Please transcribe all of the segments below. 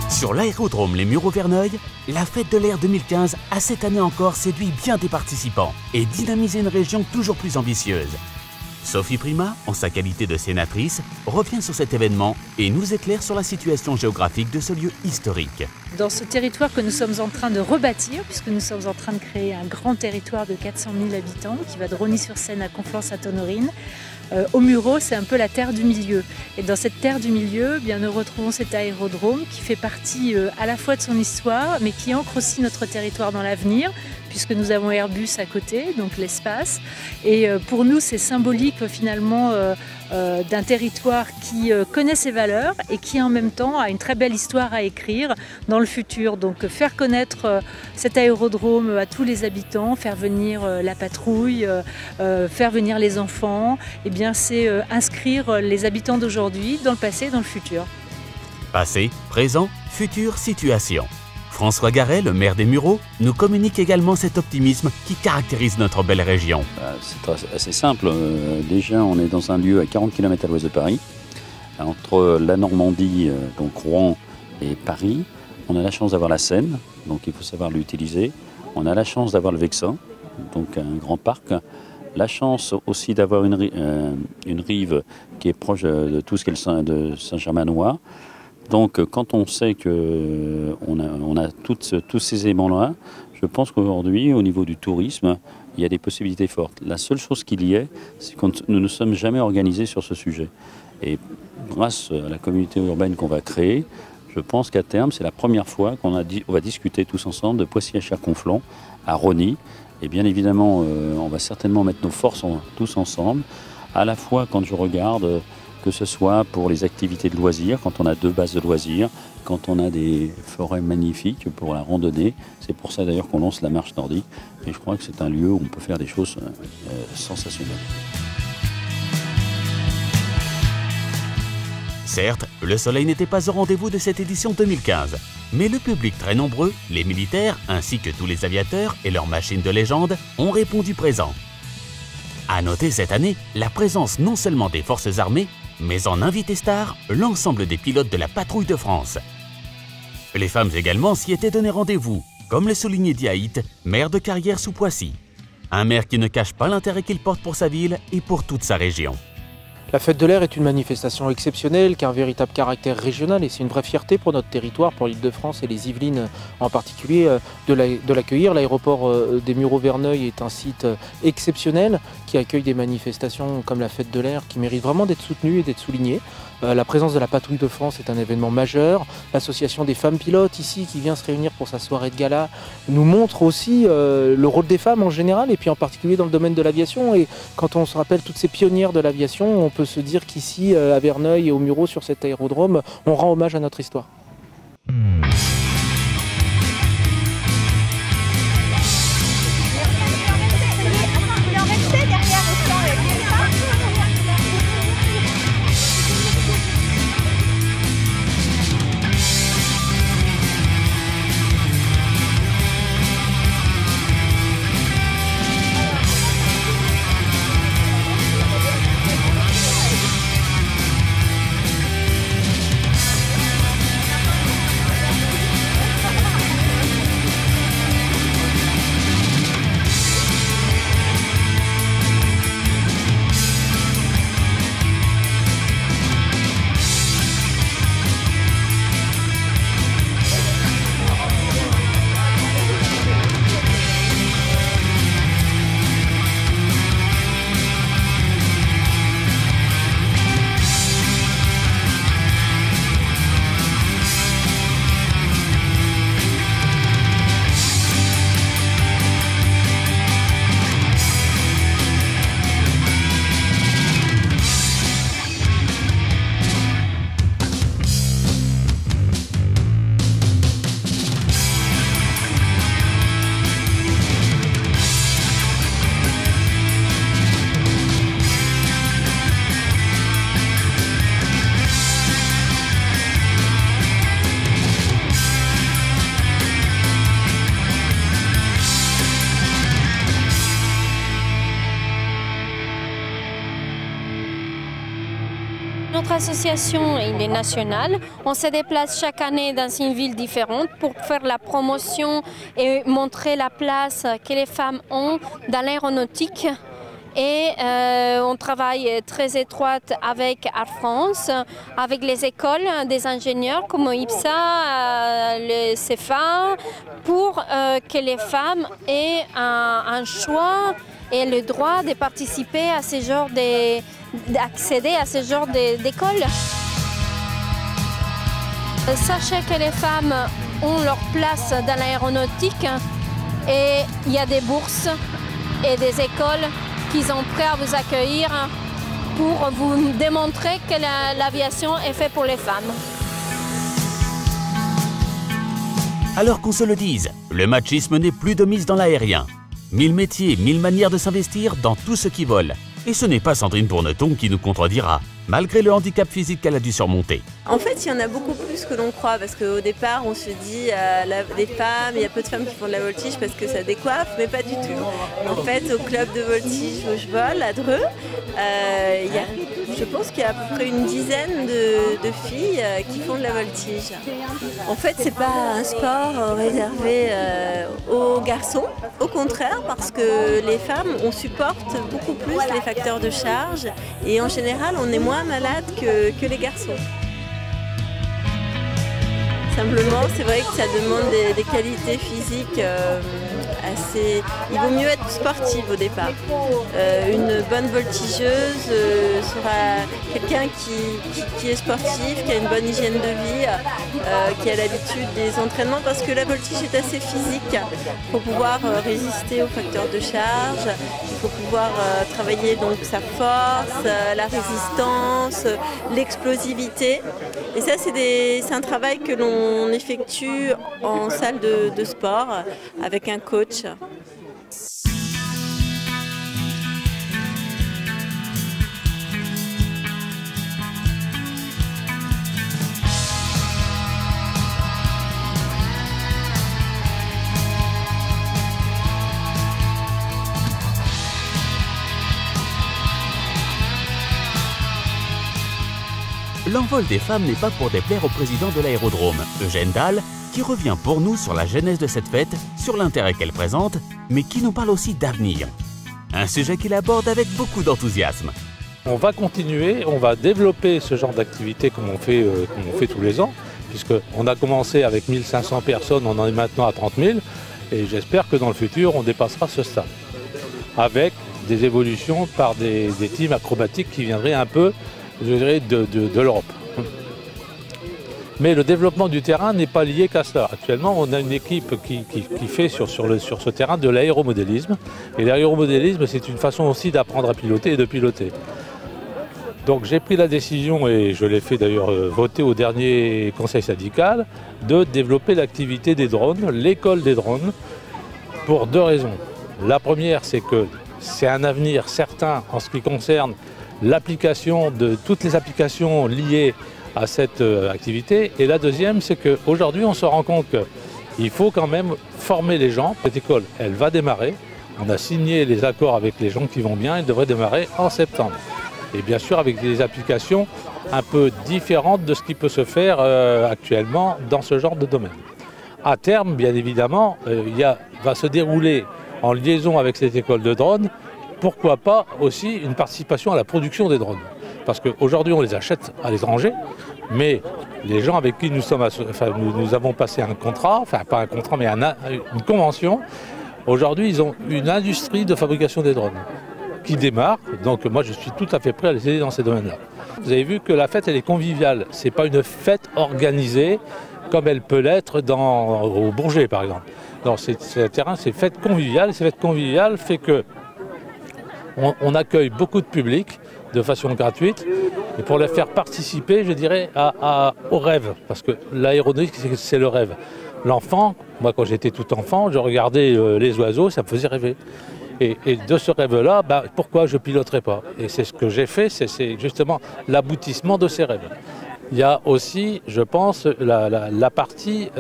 Sur l'aérodrome Les Mureaux-Verneuil, la fête de l'air 2015 a cette année encore séduit bien des participants et dynamisé une région toujours plus ambitieuse. Sophie Primas, en sa qualité de sénatrice, revient sur cet événement et nous éclaire sur la situation géographique de ce lieu historique. Dans ce territoire que nous sommes en train de rebâtir, puisque nous sommes en train de créer un grand territoire de 400 000 habitants qui va de Rosny-sur-Seine à Conflans-Sainte-Honorine, aux Mureaux, c'est un peu la terre du milieu. Et dans cette terre du milieu, eh bien, nous retrouvons cet aérodrome qui fait partie à la fois de son histoire, mais qui ancre aussi notre territoire dans l'avenir, puisque nous avons Airbus à côté, donc l'espace. Et pour nous, c'est symbolique finalement d'un territoire qui connaît ses valeurs et qui en même temps a une très belle histoire à écrire dans le futur. Donc faire connaître cet aérodrome à tous les habitants, faire venir la patrouille, faire venir les enfants, eh bien c'est inscrire les habitants d'aujourd'hui dans le passé et dans le futur. Passé, présent, future situation. François Garret, le maire des Mureaux, nous communique également cet optimisme qui caractérise notre belle région. C'est assez simple. Déjà, on est dans un lieu à 40 km à l'ouest de Paris, entre la Normandie, donc Rouen et Paris. On a la chance d'avoir la Seine, donc il faut savoir l'utiliser. On a la chance d'avoir le Vexin, donc un grand parc. La chance aussi d'avoir une rive qui est proche de tout ce qui est de Saint-Germain-en-Laye. Donc quand on sait qu'on a tous ces éléments-là, je pense qu'aujourd'hui, au niveau du tourisme, il y a des possibilités fortes. La seule chose qu'il y ait, c'est que nous ne nous sommes jamais organisés sur ce sujet. Et grâce à la communauté urbaine qu'on va créer, je pense qu'à terme, c'est la première fois qu'on va discuter tous ensemble de Poissy-à-Cher-Conflans à Rosny. Et bien évidemment, on va certainement mettre nos forces tous ensemble, à la fois quand je regarde que ce soit pour les activités de loisirs, quand on a 2 bases de loisirs, quand on a des forêts magnifiques pour la randonnée. C'est pour ça d'ailleurs qu'on lance la marche nordique. Et je crois que c'est un lieu où on peut faire des choses sensationnelles. Certes, le soleil n'était pas au rendez-vous de cette édition 2015. Mais le public très nombreux, les militaires ainsi que tous les aviateurs et leurs machines de légende ont répondu présent. À noter cette année la présence non seulement des forces armées, mais en invité star, l'ensemble des pilotes de la patrouille de France. Les femmes également s'y étaient donné rendez-vous, comme le soulignait Diaït, maire de Carrières sous Poissy. Un maire qui ne cache pas l'intérêt qu'il porte pour sa ville et pour toute sa région. La fête de l'air est une manifestation exceptionnelle qui a un véritable caractère régional et c'est une vraie fierté pour notre territoire, pour l'Île-de-France et les Yvelines en particulier, de l'accueillir. L'aéroport des Mureaux-Verneuil est un site exceptionnel qui accueille des manifestations comme la fête de l'air qui méritent vraiment d'être soutenues et d'être soulignées. La présence de la Patrouille de France est un événement majeur. L'association des femmes pilotes ici qui vient se réunir pour sa soirée de gala nous montre aussi le rôle des femmes en général et puis en particulier dans le domaine de l'aviation. Et quand on se rappelle toutes ces pionnières de l'aviation, on peut se dire qu'ici à Verneuil et aux Mureaux sur cet aérodrome, on rend hommage à notre histoire. l'association il est national. On se déplace chaque année dans une ville différente pour faire la promotion et montrer la place que les femmes ont dans l'aéronautique. Et on travaille très étroite avec Air France, avec les écoles des ingénieurs comme IPSA, le CFA, pour que les femmes aient un choix et le droit de participer à ce genre d'accéder à ce genre d'école. Sachez que les femmes ont leur place dans l'aéronautique et il y a des bourses et des écoles qui sont prêts à vous accueillir pour vous démontrer que l'aviation est faite pour les femmes. Alors qu'on se le dise, le machisme n'est plus de mise dans l'aérien. 1000 métiers, 1000 manières de s'investir dans tout ce qui vole. Et ce n'est pas Sandrine Bourneton qui nous contredira, malgré le handicap physique qu'elle a dû surmonter. En fait, il y en a beaucoup plus que l'on croit, parce qu'au départ, on se dit des femmes, il y a peu de femmes qui font de la voltige parce que ça décoiffe, mais pas du tout. En fait, au club de voltige où je vole, à Dreux, je pense qu'il y a à peu près une dizaine de filles qui font de la voltige. En fait, c'est pas un sport réservé aux garçons, au contraire, parce que les femmes, on supporte beaucoup plus les facteurs de charge et en général, on est moins malade que les garçons. Simplement, c'est vrai que ça demande des qualités physiques assez... Il vaut mieux être sportive au départ. Une bonne voltigeuse sera quelqu'un qui est sportif, qui a une bonne hygiène de vie, qui a l'habitude des entraînements, parce que la voltige est assez physique. Il faut pouvoir résister aux facteurs de charge, il faut pouvoir travailler donc sa force, la résistance, l'explosivité. Et ça, c'est un travail que l'on effectue en salle de sport avec un coach. L'envol des femmes n'est pas pour déplaire au président de l'aérodrome, Eugène Dalle, qui revient pour nous sur la genèse de cette fête, sur l'intérêt qu'elle présente, mais qui nous parle aussi d'avenir. Un sujet qu'il aborde avec beaucoup d'enthousiasme. On va continuer, on va développer ce genre d'activité comme on fait tous les ans, puisqu'on a commencé avec 1500 personnes, on en est maintenant à 30 000, et j'espère que dans le futur, on dépassera ce stade, avec des évolutions par des teams acrobatiques qui viendraient un peu, je dirais, de l'Europe. Mais le développement du terrain n'est pas lié qu'à cela. Actuellement, on a une équipe qui fait sur ce terrain de l'aéromodélisme. Et l'aéromodélisme, c'est une façon aussi d'apprendre à piloter et de piloter. Donc j'ai pris la décision, et je l'ai fait d'ailleurs voter au dernier conseil syndical, de développer l'activité des drones, l'école des drones, pour deux raisons. La première, c'est que c'est un avenir certain en ce qui concerne l'application de toutes les applications liées à cette activité. Et la deuxième, c'est qu'aujourd'hui, on se rend compte qu'il faut quand même former les gens. Cette école, elle va démarrer. On a signé les accords avec les gens qui vont bien. Elle devrait démarrer en septembre. Et bien sûr, avec des applications un peu différentes de ce qui peut se faire actuellement dans ce genre de domaine. À terme, bien évidemment, va se dérouler en liaison avec cette école de drones, pourquoi pas aussi une participation à la production des drones. Parce qu'aujourd'hui, on les achète à l'étranger, mais les gens avec qui nous avons passé un contrat, enfin pas un contrat, mais une convention, aujourd'hui, ils ont une industrie de fabrication des drones qui démarre. Donc moi, je suis tout à fait prêt à les aider dans ces domaines-là. Vous avez vu que la fête, elle est conviviale. Ce n'est pas une fête organisée comme elle peut l'être au Bourget, par exemple. Non, c'est un terrain, c'est fête conviviale. Et cette fête conviviale fait que on accueille beaucoup de public de façon gratuite, et pour les faire participer, je dirais, au rêve, parce que l'aéronautique, c'est le rêve. L'enfant, moi quand j'étais tout enfant, je regardais les oiseaux, ça me faisait rêver. Et de ce rêve-là, pourquoi je ne piloterais pas? Et c'est ce que j'ai fait, c'est justement l'aboutissement de ces rêves. Il y a aussi, je pense, la partie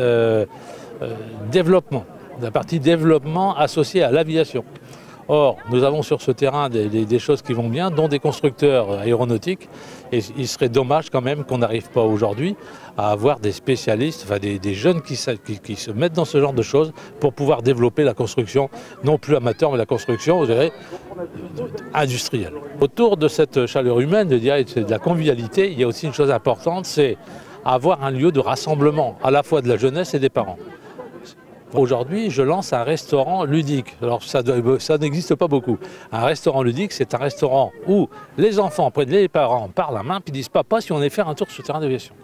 développement associée à l'aviation. Or, nous avons sur ce terrain des choses qui vont bien, dont des constructeurs aéronautiques. Et il serait dommage quand même qu'on n'arrive pas aujourd'hui à avoir des spécialistes, enfin des jeunes qui se mettent dans ce genre de choses pour pouvoir développer la construction, non plus amateur, mais la construction, je dirais, industrielle. Autour de cette chaleur humaine, je dirais, de la convivialité, il y a aussi une chose importante, c'est avoir un lieu de rassemblement, à la fois de la jeunesse et des parents. Aujourd'hui, je lance un restaurant ludique. Alors, ça n'existe pas beaucoup. Un restaurant ludique, c'est un restaurant où les enfants prennent les parents par la main puis disent « Papa, si on allait faire un tour sur le terrain d'aviation ».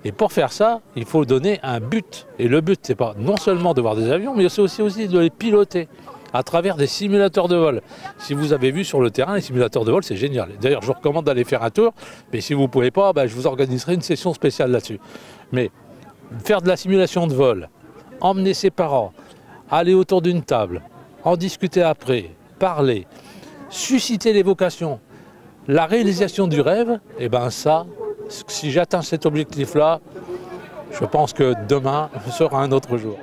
Et pour faire ça, il faut donner un but. Et le but, c'est pas non seulement de voir des avions, mais c'est aussi de les piloter à travers des simulateurs de vol. Si vous avez vu sur le terrain, les simulateurs de vol, c'est génial. D'ailleurs, je vous recommande d'aller faire un tour. Mais si vous ne pouvez pas, je vous organiserai une session spéciale là-dessus. Mais faire de la simulation de vol, emmener ses parents, aller autour d'une table, en discuter après, parler, susciter les vocations, la réalisation du rêve, et ça, si j'atteins cet objectif-là, je pense que demain sera un autre jour.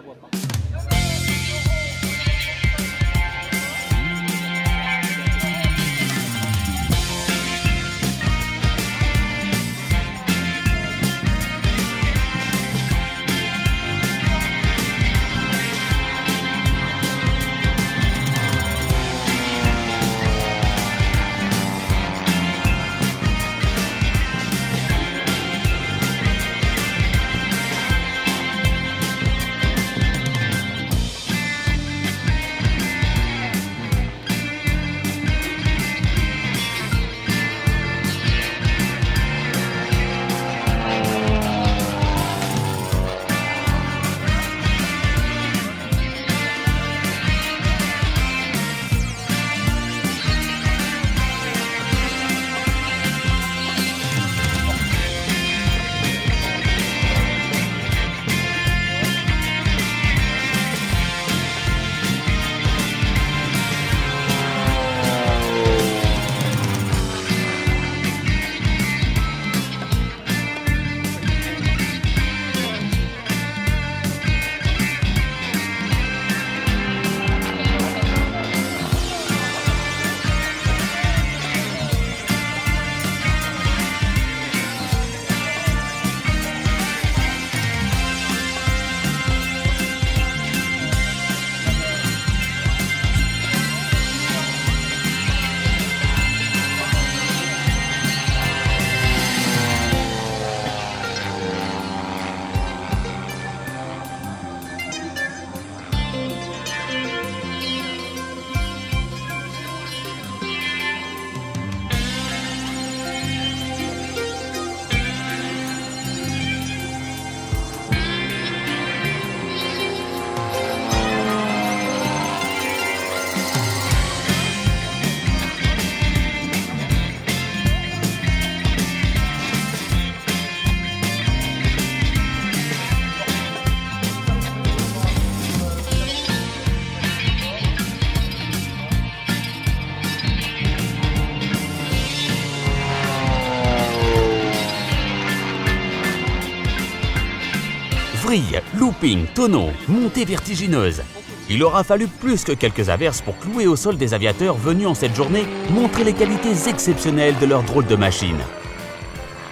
Vrille, looping, tonneau, montée vertigineuse. Il aura fallu plus que quelques averses pour clouer au sol des aviateurs venus en cette journée montrer les qualités exceptionnelles de leur drôle de machine.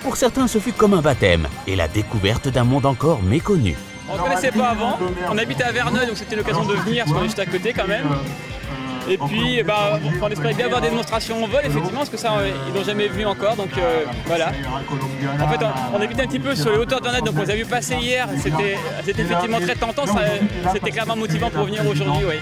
Pour certains, ce fut comme un baptême et la découverte d'un monde encore méconnu. On ne connaissait pas avant, on habitait à Verneuil, donc c'était l'occasion de venir, parce qu'on est juste à côté quand même. Et puis, on espérait bien avoir des démonstrations en vol, effectivement, parce que ça, ils n'ont jamais vu encore, donc voilà. En fait, on habitait un petit peu sur les hauteurs de Verneuil, donc on les a vus passer hier, c'était effectivement très tentant, c'était clairement motivant pour venir aujourd'hui, oui.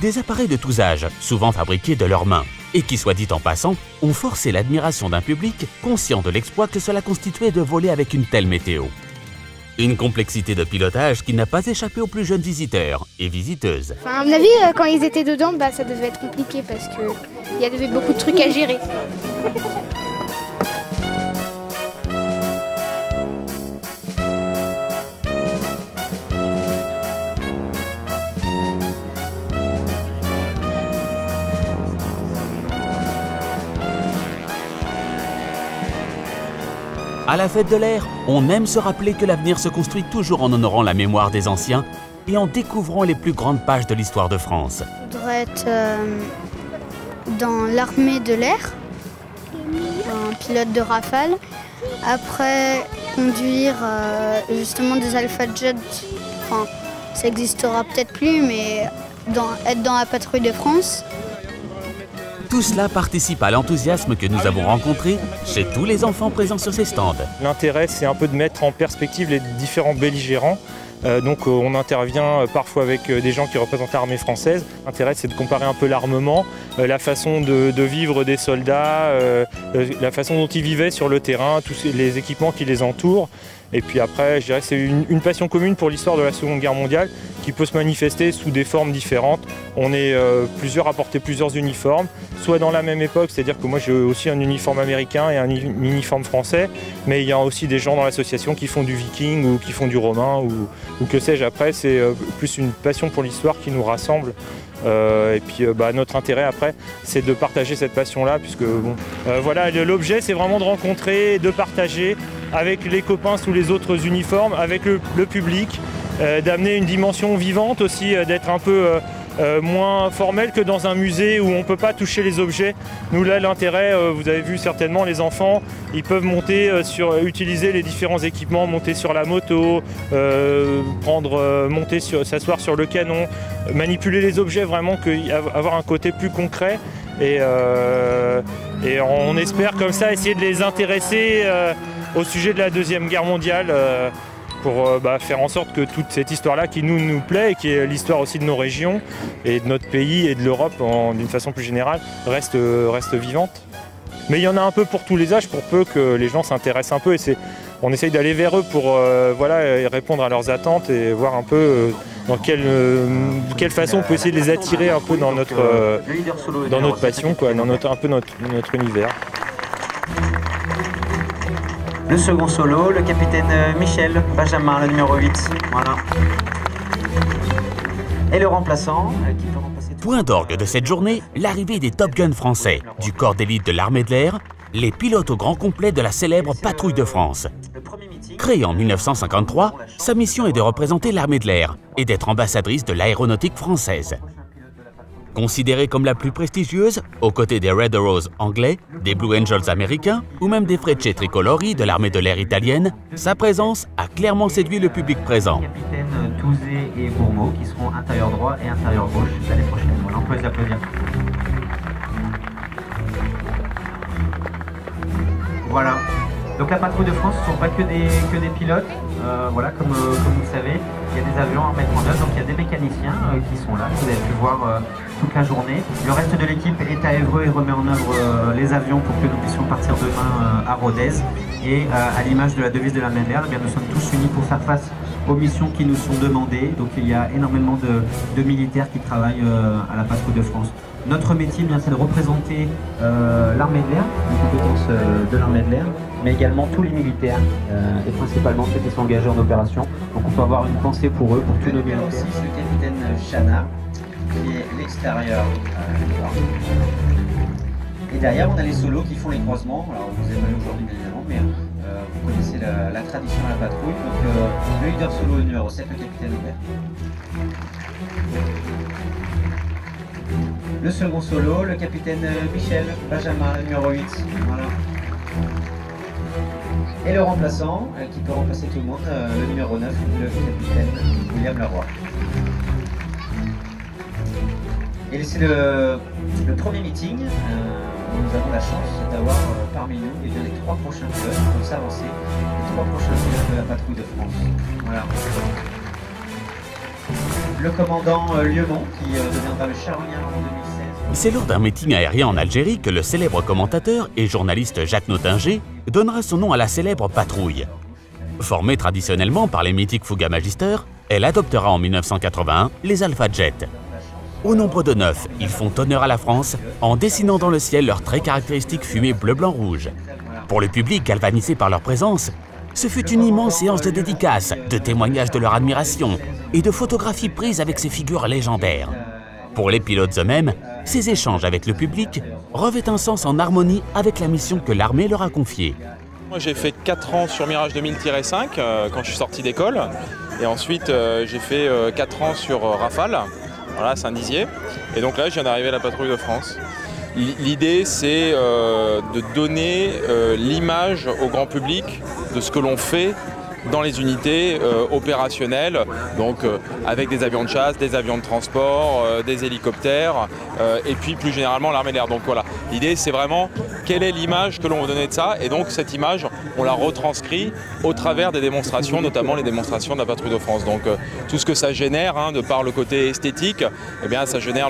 Des appareils de tous âges, souvent fabriqués de leurs mains, et qui, soit dit en passant, ont forcé l'admiration d'un public conscient de l'exploit que cela constituait de voler avec une telle météo. Une complexité de pilotage qui n'a pas échappé aux plus jeunes visiteurs et visiteuses. Enfin, à mon avis, quand ils étaient dedans, ça devait être compliqué parce qu'il y avait beaucoup de trucs à gérer. À la fête de l'air, on aime se rappeler que l'avenir se construit toujours en honorant la mémoire des anciens et en découvrant les plus grandes pages de l'histoire de France. Je voudrais être dans l'armée de l'air, un pilote de Rafale. Après, conduire justement des Alpha Jets, enfin, ça n'existera peut-être plus, mais être dans la patrouille de France. Tout cela participe à l'enthousiasme que nous avons rencontré chez tous les enfants présents sur ces stands. L'intérêt, c'est un peu de mettre en perspective les différents belligérants. Donc on intervient parfois avec des gens qui représentent l'armée française. L'intérêt, c'est de comparer un peu l'armement, la façon de vivre des soldats, la façon dont ils vivaient sur le terrain, tous les équipements qui les entourent. Et puis après, je dirais que c'est une passion commune pour l'histoire de la Seconde Guerre mondiale qui peut se manifester sous des formes différentes. On est plusieurs à porter plusieurs uniformes, soit dans la même époque, c'est-à-dire que moi j'ai aussi un uniforme américain et un uniforme français, mais il y a aussi des gens dans l'association qui font du viking ou qui font du romain ou que sais-je. Après, c'est plus une passion pour l'histoire qui nous rassemble. Et puis notre intérêt après, c'est de partager cette passion-là, puisque voilà, l'objet c'est vraiment de rencontrer, de partager avec les copains sous les autres uniformes, avec le public, d'amener une dimension vivante aussi, d'être un peu moins formel que dans un musée où on ne peut pas toucher les objets. Nous là, l'intérêt, vous avez vu certainement, les enfants, ils peuvent monter utiliser les différents équipements, monter sur la moto, s'asseoir sur le canon, manipuler les objets, vraiment avoir un côté plus concret. Et on espère comme ça essayer de les intéresser au sujet de la Deuxième Guerre mondiale, pour faire en sorte que toute cette histoire-là qui nous plaît, et qui est l'histoire aussi de nos régions et de notre pays et de l'Europe d'une façon plus générale, reste vivante. Mais il y en a un peu pour tous les âges, pour peu que les gens s'intéressent un peu, et on essaye d'aller vers eux pour répondre à leurs attentes et voir un peu dans quelle façon on peut essayer de les attirer un peu dans notre passion, quoi, dans un peu notre univers. Le second solo, le capitaine Michel Benjamin, le numéro 8. Voilà. Et le remplaçant qui peut remplacer... Point d'orgue de cette journée, l'arrivée des Top Gun français, du corps d'élite de l'armée de l'air, les pilotes au grand complet de la célèbre Patrouille de France. Créée en 1953, sa mission est de représenter l'armée de l'air et d'être ambassadrice de l'aéronautique française. Considérée comme la plus prestigieuse, aux côtés des Red Arrows anglais, des Blue Angels américains ou même des Frecce Tricolori de l'armée de l'air italienne, sa présence a clairement séduit le public présent. Capitaine Touzé et Bourmeau qui seront intérieur droit et intérieur gauche l'année prochaine. Voilà, on peut les applaudir. Voilà. Donc la patrouille de France, ce ne sont pas que des pilotes. Voilà, comme vous le savez, il y a des avions à mettre en œuvre, donc il y a des mécaniciens qui sont là, que vous avez pu voir toute la journée. Le reste de l'équipe est à Évreux et remet en œuvre les avions pour que nous puissions partir demain à Rodez. Et à l'image de la devise de l'armée de l'air, nous sommes tous unis pour faire face aux missions qui nous sont demandées. Donc il y a énormément de militaires qui travaillent à la patrouille de France. Notre métier, c'est de représenter l'armée de l'air, les compétences de l'armée de l'air, mais également tous les militaires, et principalement ceux qui sont engagés en opération. Donc on peut avoir une pensée pour eux, pour tous nos militaires. Aussi, c'est le capitaine Chana, qui est l'extérieur. Et derrière, on a les solos qui font les croisements. Alors vous avez mal aujourd'hui, bien évidemment, mais vous connaissez la tradition de la patrouille. Donc le leader solo, le numéro 7, le capitaine Aubert. Le second solo, le capitaine Michel Benjamin, le numéro 8. Voilà. Et le remplaçant, qui peut remplacer tout le monde, le numéro 9, le capitaine William Leroy. Et c'est le premier meeting où nous avons la chance d'avoir parmi nous les 3 prochains pilotes qui vont s'avancer, les 3 prochains pilotes de la patrouille de France. Voilà. Le commandant Lieuemont, qui deviendra le charognard en 2016. C'est lors d'un meeting aérien en Algérie que le célèbre commentateur et journaliste Jacques Nottinger donnera son nom à la célèbre patrouille. Formée traditionnellement par les mythiques Fouga Magister, elle adoptera en 1981 les Alpha Jets. Au nombre de 9, ils font honneur à la France en dessinant dans le ciel leur très caractéristique fumée bleu-blanc-rouge. Pour le public galvanisé par leur présence, ce fut une immense séance de dédicaces, de témoignages de leur admiration et de photographies prises avec ces figures légendaires. Pour les pilotes eux-mêmes, ces échanges avec le public revêtent un sens en harmonie avec la mission que l'armée leur a confiée. Moi j'ai fait 4 ans sur Mirage 2000-5 quand je suis sorti d'école. Et ensuite j'ai fait 4 ans sur Rafale, voilà, Saint-Dizier. Et donc là je viens d'arriver à la Patrouille de France. L'idée c'est de donner l'image au grand public de ce que l'on fait dans les unités opérationnelles, donc avec des avions de chasse, des avions de transport, des hélicoptères et puis plus généralement l'armée de l'air. Donc voilà, l'idée c'est vraiment quelle est l'image que l'on veut donner de ça, et donc cette image on la retranscrit au travers des démonstrations, notamment les démonstrations de la Patrouille de France. Donc tout ce que ça génère, de par le côté esthétique, eh bien ça génère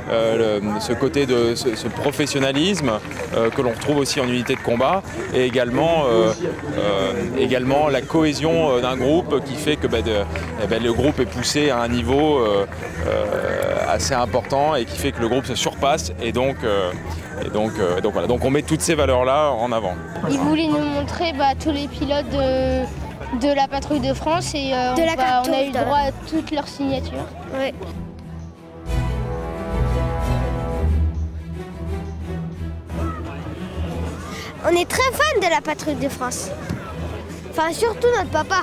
ce côté de ce professionnalisme que l'on retrouve aussi en unité de combat, et également la cohésion d'un groupe qui fait que le groupe est poussé à un niveau assez important et qui fait que le groupe se surpasse, et donc voilà. Donc on met toutes ces valeurs-là en avant. Ils voulaient nous montrer tous les pilotes de la Patrouille de France, et on a eu droit à toutes leurs signatures. Ouais. On est très fan de la Patrouille de France. Enfin, surtout notre papa.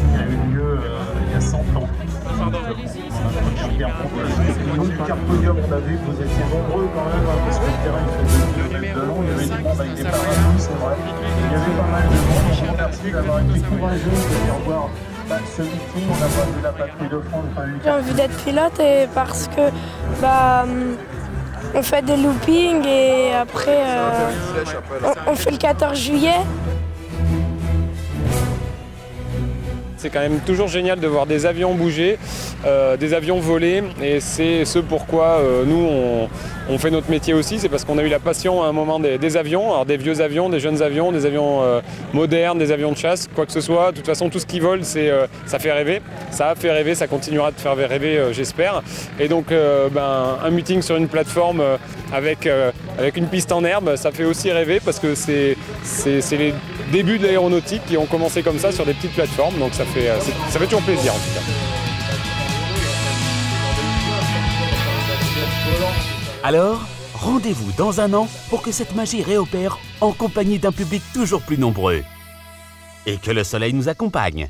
Il y a eu lieu il y a 100 ans. Au niveau du quart podium, on a vu que vous étiez nombreux quand même, parce que le terrain il fait 2 km de long, il y avait du monde avec des parapluies, c'est vrai. Il y avait pas mal de monde. Je vous remercie d'avoir été courageux de venir voir ce meeting. On n'a pas vu la Patrouille de France. J'ai envie d'être pilote, et parce que on fait des loopings, et après on fait le 14 juillet. C'est quand même toujours génial de voir des avions bouger, des avions voler, et c'est ce pourquoi nous on fait notre métier aussi. C'est parce qu'on a eu la passion à un moment des avions, alors des vieux avions, des jeunes avions, des avions modernes, des avions de chasse, quoi que ce soit. De toute façon, tout ce qui vole, ça fait rêver, ça a fait rêver, ça continuera de faire rêver, j'espère. Et donc un meeting sur une plateforme avec une piste en herbe, ça fait aussi rêver, parce que c'est les débuts de l'aéronautique qui ont commencé comme ça sur des petites plateformes, donc ça fait toujours plaisir en tout cas. Alors, rendez-vous dans un an pour que cette magie réopère en compagnie d'un public toujours plus nombreux. Et que le soleil nous accompagne.